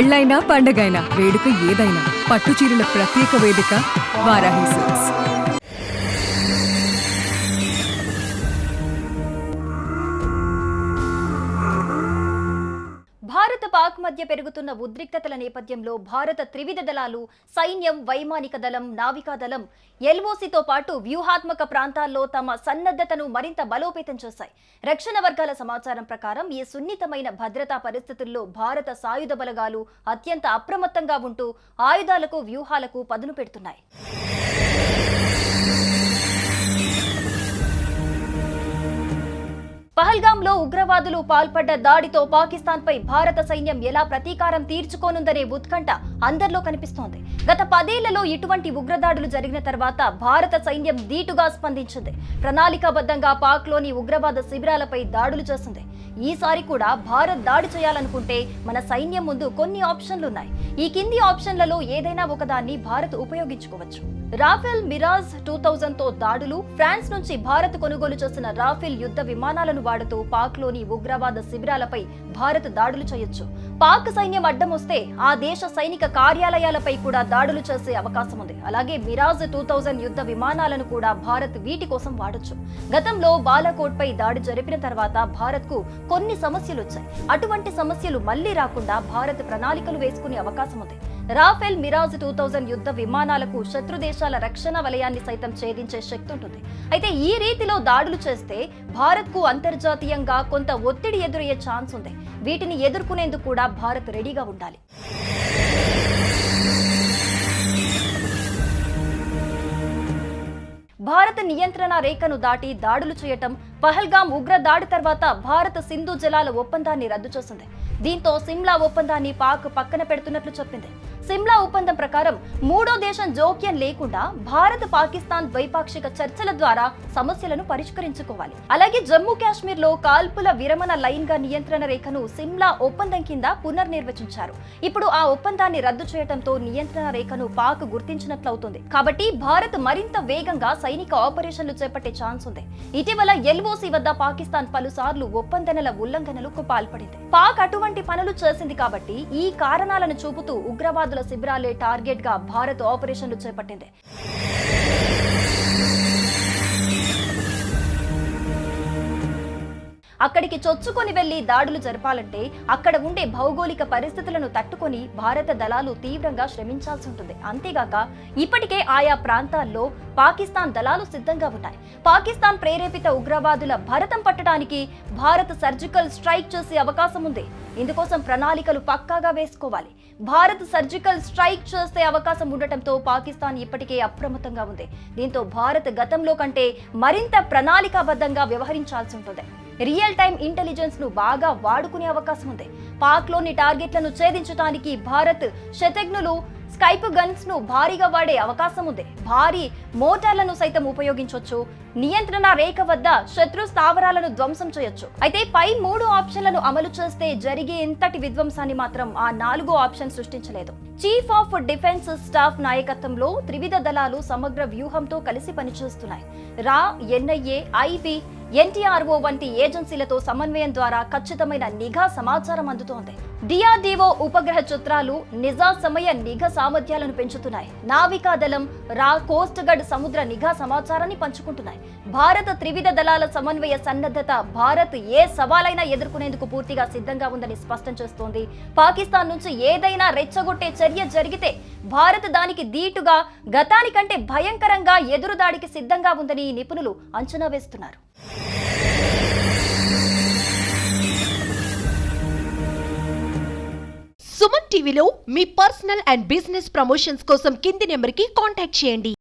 పెళ్లైనా పండగైనా వేడుక ఏదైనా పట్టు చీరల ప్రత్యేక వేదిక వారాహి సిల్క్స్. భారత పాక్ మధ్య పెరుగుతున్న ఉద్రిక్తతల నేపథ్యంలో భారత త్రివిధ దళాలు సైన్యం, వైమానిక దళం, నావికా దళం ఎల్ఓసితో పాటు వ్యూహాత్మక ప్రాంతాల్లో తమ సన్నద్ధతను మరింత బలోపేతం చేశాయి. రక్షణ వర్గాల సమాచారం ప్రకారం ఈ సున్నితమైన భద్రతా పరిస్థితుల్లో భారత సాయుధ బలగాలు అత్యంత అప్రమత్తంగా ఉంటూ ఆయుధాలకు, వ్యూహాలకు పదును పెడుతున్నాయి. పహల్గాంలో ఉగ్రవాదులు పాల్పడ్డ దాడితో పాకిస్తాన్పై భారత సైన్యం ఎలా ప్రతీకారం తీర్చుకోనుందనే ఉత్కంఠ అందరిలో కనిపిస్తోంది. గత 10 ఏళ్లలో ఇటువంటి ఉగ్రదాడులు జరిగిన తర్వాత భారత సైన్యం ధీటుగా స్పందించింది. ప్రణాళికాబద్ధంగా పాక్లోని ఉగ్రవాద శిబిరాలపై దాడులు చేసింది. ఈసారి కూడా భారత్ దాడి చేయాలనుకుంటే మన సైన్యం ముందు కొన్ని ఆప్షన్లున్నాయి. ఈ కింది ఆప్షన్లలో ఏదైనా ఒకదాన్ని భారత్ ఉపయోగించుకోవచ్చు. రాఫెల్ మిరాజ్ 2000తో దాడులు. ఫ్రాన్స్ నుంచి భారత్ కొనుగోలు చేసిన రాఫెల్ యుద్ధ విమానాలను వాడుతూ పాక్లోని ఉగ్రవాద శిబిరాలపై భారత్ దాడులు చేయొచ్చు. పాక్ సైన్యం అడ్డం వస్తే ఆ దేశ సైనిక కార్యాలయాలపై కూడా దాడులు చేసే అవకాశం ఉంది. అలాగే మిరాజ్ 2000 యుద్ధ విమానాలను కూడా భారత్ వీటి కోసం వాడొచ్చు. గతంలో బాలాకోట్ పై దాడి జరిపిన తర్వాత భారత్ కు కొన్ని సమస్యలు వచ్చాయి. అటువంటి సమస్యలు మళ్లీ రాకుండా భారత్ ప్రణాళికలు వేసుకునే అవకాశం ఉంది. రాఫెల్ మిరాజ్ 2000 యుద్ధ విమానాలకు శత్రు దేశాల రక్షణ వలయాన్ని సైతం ఛేదించే శక్తి ఉంటుంది. అయితే ఈ రీతిలో దాడులు చేస్తే భారత్ కు అంతర్జాతీయంగా కొంత ఒత్తిడి ఎదురయ్యే ఛాన్స్ ఉంది. వీటిని ఎదుర్కొనేందుకు కూడా భారత్ రెడీగా ఉండాలి. భారత నియంత్రణ రేఖను దాటి దాడులు చేయటం. పహల్గాం ఉగ్ర దాడి తర్వాత భారత్ సింధు జలాల ఒప్పందాన్ని రద్దు చేసింది. దీంతో సిమ్లా ఒప్పందాన్ని పాక్ పక్కన పెడుతున్నట్లు చెప్పింది. సిమ్లా ఒప్పందం ప్రకారం మూడో దేశం జోక్యం లేకుండా భారత్, పాకిస్తాన్ ద్వైపాక్షిక చర్చల ద్వారా సమస్యలను పరిష్కరించుకోవాలి. అలాగే జమ్మూ కాశ్మీర్ లో కాల్పుల విరమణ లైన్ గా నియంత్రణ రేఖను సిమ్లా ఒప్పందం కింద పునర్నిర్వచించారు. ఇప్పుడు ఆ ఒప్పందాన్ని రద్దు చేయడంతో నియంత్రణ రేఖను పాక్ గుర్తించినట్లవుతుంది. కాబట్టి భారత్ మరింత వేగంగా సైనిక ఆపరేషన్లు చేపట్టే ఛాన్స్ ఉంది. ఇటీవల ఎల్ఓసి వద్ద పాకిస్తాన్ పలుసార్లు ఒప్పందనల ఉల్లంఘనలకు పాల్పడింది. పాక్ అటువంటి పనులు చేసింది కాబట్టి ఈ కారణాలను చూపుతూ ఉగ్రవాదుల శిబిరాలే టార్గెట్ గా భారత్ ఆపరేషన్లు చేపట్టింది. అక్కడికి చొచ్చుకొని వెళ్లి దాడులు జరపాలంటే అక్కడ ఉండే భౌగోళిక పరిస్థితులను తట్టుకొని భారత దళాలు తీవ్రంగా శ్రమించాల్సి ఉంటుంది. అంతేగాక ఇప్పటికే ఆయా ప్రాంతాల్లో పాకిస్తాన్ దళాలు సిద్ధంగా ఉన్నాయి. పాకిస్తాన్ ప్రేరేపిత ఉగ్రవాదుల భరతం పట్టడానికి భారత్ సర్జికల్ స్ట్రైక్ చేసే అవకాశం ఉంది. ఇందుకోసం ప్రణాళికలు పక్కాగా వేసుకోవాలి. భారత్ సర్జికల్ స్ట్రైక్ చేసే అవకాశం ఉండటంతో పాకిస్తాన్ ఇప్పటికే అప్రమత్తంగా ఉంది. దీంతో భారత్ గతంలో కంటే మరింత ప్రణాళికాబద్ధంగా వ్యవహరించాల్సి ఉంటుంది. రియల్ టైమ్ ఇంటెలిజెన్స్ ను బాగా వాడుకునే అవకాశం ఉంది. పాక్ లోని టార్గెట్లను ఛేదించడానికి భారత్ శతఘ్నులు, స్కైప్ గన్స్ ను భారీగా వాడే అవకాశం ఉంది. భారీ మోటార్లను సైతం ఉపయోగించవచ్చు. నియంత్రణ రేఖ వద్ద శత్రు స్థావరాలను ధ్వంసం చేయొచ్చు. అయితే పై 3 ఆప్షన్లను అమలు చేస్తే జరిగే ఇంతటి విధ్వంసాన్ని మాత్రం ఆ 4వ ఆప్షన్ సృష్టించలేదు. చీఫ్ ఆఫ్ డిఫెన్స్ స్టాఫ్ నాయకత్వంలో త్రివిధ దళాలు సమగ్ర వ్యూహంతో కలిసి పనిచేస్తున్నాయి. రా, ఎన్ఐఏ, ఐబీ, ఎన్టీఆర్ఓ వంటి ఏజెన్సీలతో సమన్వయం ద్వారా ఖచ్చితమైన నిఘా సమాచారం అందుతోంది. డిఆర్డీఓ ఉపగ్రహ చిత్రాలు నిజా సమయ నిఘా సామర్థ్యాలను పెంచుతున్నాయి. నావికా దళం, రా, కోస్ట్ గార్డ్ సముద్ర నిఘా సమాచారాన్ని పంచుకుంటున్నాయి. భారత త్రివిధ దళాల సమన్వయ సన్నద్ధత భారత్ ఏ సవాలైనా ఎదుర్కొనేందుకు పూర్తిగా సిద్ధంగా ఉందని స్పష్టం చేస్తోంది. పాకిస్తాన్ నుంచి ఏదైనా రెచ్చగొట్టే చర్య జరిగితే భారత్ దానికి ధీటుగా, గతానికంటే భయంకరంగా ఎదురుదాడికి సిద్ధంగా ఉందని నిపుణులు అంచనా వేస్తున్నారు. సుమన్ టీవీలో మీ పర్సనల్ అండ్ బిజినెస్ ప్రమోషన్స్ కోసం కింది నెంబర్కి కాంటాక్ట్ చేయండి.